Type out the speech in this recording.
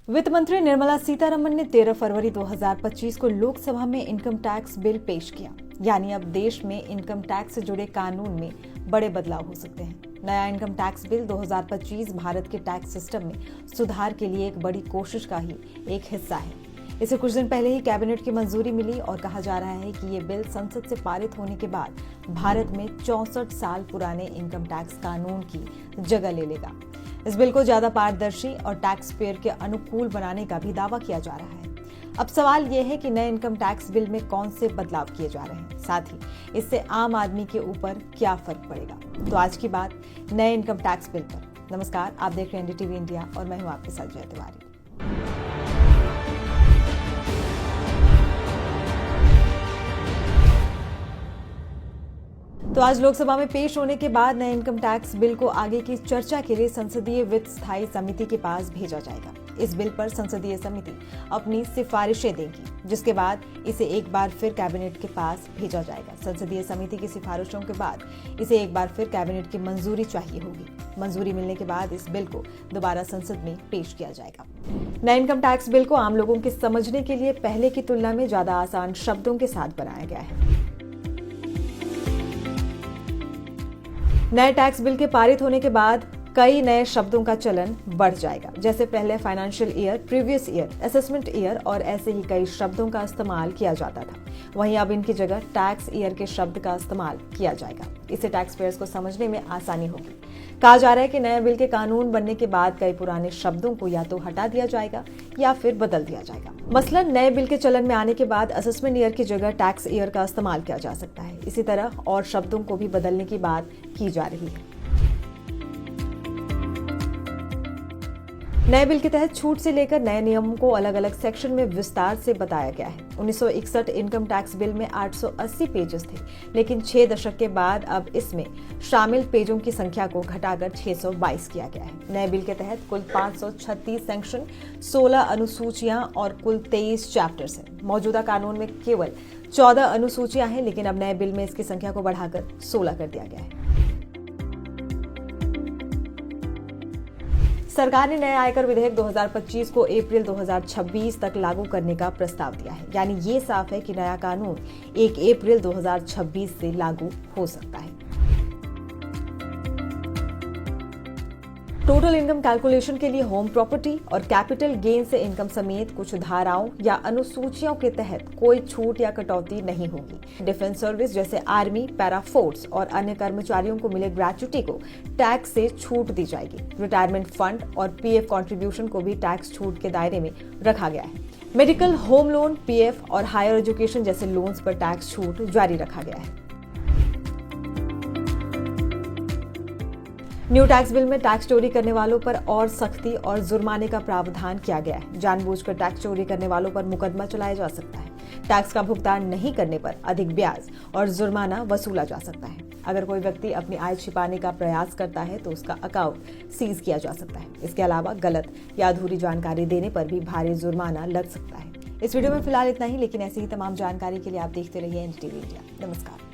वित्त मंत्री निर्मला सीतारमण ने 13 फरवरी 2025 को लोकसभा में इनकम टैक्स बिल पेश किया। यानी अब देश में इनकम टैक्स से जुड़े कानून में बड़े बदलाव हो सकते हैं। नया इनकम टैक्स बिल 2025 भारत के टैक्स सिस्टम में सुधार के लिए एक बड़ी कोशिश का ही एक हिस्सा है। इसे कुछ दिन पहले ही कैबिनेट की मंजूरी मिली और कहा जा रहा है कि ये बिल संसद से पारित होने के बाद भारत में 64 साल पुराने इनकम टैक्स कानून की जगह ले लेगा। इस बिल को ज्यादा पारदर्शी और टैक्स पेयर के अनुकूल बनाने का भी दावा किया जा रहा है। अब सवाल यह है कि नए इनकम टैक्स बिल में कौन से बदलाव किए जा रहे हैं, साथ ही इससे आम आदमी के ऊपर क्या फर्क पड़ेगा। तो आज की बात नए इनकम टैक्स बिल पर। नमस्कार, आप देख रहे हैं NDTV इंडिया और मैं हूं आपके साथ जय तिवारी। तो आज लोकसभा में पेश होने के बाद नए इनकम टैक्स बिल को आगे की चर्चा के लिए संसदीय वित्त स्थायी समिति के पास भेजा जाएगा। इस बिल पर संसदीय समिति अपनी सिफारिशें देगी, जिसके बाद इसे एक बार फिर कैबिनेट के पास भेजा जाएगा। संसदीय समिति की सिफारिशों के बाद इसे एक बार फिर कैबिनेट की मंजूरी चाहिए होगी। मंजूरी मिलने के बाद इस बिल को दोबारा संसद में पेश किया जाएगा। नए इनकम टैक्स बिल को आम लोगों के समझने के लिए पहले की तुलना में ज्यादा आसान शब्दों के साथ बनाया गया है। नए टैक्स बिल के पारित होने के बाद कई नए शब्दों का चलन बढ़ जाएगा। जैसे पहले financial year, previous year, assessment year और ऐसे ही कई शब्दों का इस्तेमाल किया जाता था। वहीं अब इनकी जगह टैक्स ईयर के शब्द का इस्तेमाल किया जाएगा। इससे टैक्स पेयर्स को समझने में आसानी होगी। कहा जा रहा है कि नए बिल के कानून बनने के बाद कई पुराने शब्दों को या तो हटा दिया जाएगा या फिर बदल दिया जाएगा। मसलन नए बिल के चलन में आने के बाद असेसमेंट ईयर की जगह टैक्स ईयर का इस्तेमाल किया जा सकता है। इसी तरह और शब्दों को भी बदलने की बात की जा रही है। नए बिल के तहत छूट से लेकर नए नियमों को अलग अलग सेक्शन में विस्तार से बताया गया है। 1961 इनकम टैक्स बिल में 880 पेजेस थे, लेकिन 6 दशक के बाद अब इसमें शामिल पेजों की संख्या को घटाकर 622 किया गया है। नए बिल के तहत कुल 536 सेक्शन, 16 अनुसूचियां और कुल 23 चैप्टर्स हैं। मौजूदा कानून में केवल 14 अनुसूचियां हैं, लेकिन अब नए बिल में इसकी संख्या को बढ़ाकर 16 कर दिया गया है। सरकार ने नए आयकर विधेयक 2025 को अप्रैल 2026 तक लागू करने का प्रस्ताव दिया है। यानी ये साफ है कि नया कानून 1 अप्रैल 2026 से लागू हो सकता है। टोटल इनकम कैलकुलेशन के लिए होम प्रॉपर्टी और कैपिटल गेन से इनकम समेत कुछ धाराओं या अनुसूचियों के तहत कोई छूट या कटौती नहीं होगी। डिफेंस सर्विस जैसे आर्मी, पैरा फोर्स और अन्य कर्मचारियों को मिले ग्रेच्युटी को टैक्स से छूट दी जाएगी। रिटायरमेंट फंड और PF कंट्रीब्यूशन को भी टैक्स छूट के दायरे में रखा गया है। मेडिकल, होम लोन, PF और हायर एजुकेशन जैसे लोन्स पर टैक्स छूट जारी रखा गया है। न्यू टैक्स बिल में टैक्स चोरी करने वालों पर और सख्ती और जुर्माने का प्रावधान किया गया है। जानबूझकर टैक्स चोरी करने वालों पर मुकदमा चलाया जा सकता है। टैक्स का भुगतान नहीं करने पर अधिक ब्याज और जुर्माना वसूला जा सकता है। अगर कोई व्यक्ति अपनी आय छिपाने का प्रयास करता है तो उसका अकाउंट सीज किया जा सकता है। इसके अलावा गलत या अधूरी जानकारी देने पर भी भारी जुर्माना लग सकता है। इस वीडियो में फिलहाल इतना ही, लेकिन ऐसी ही तमाम जानकारी के लिए आप देखते रहिए NDTV इंडिया। नमस्कार।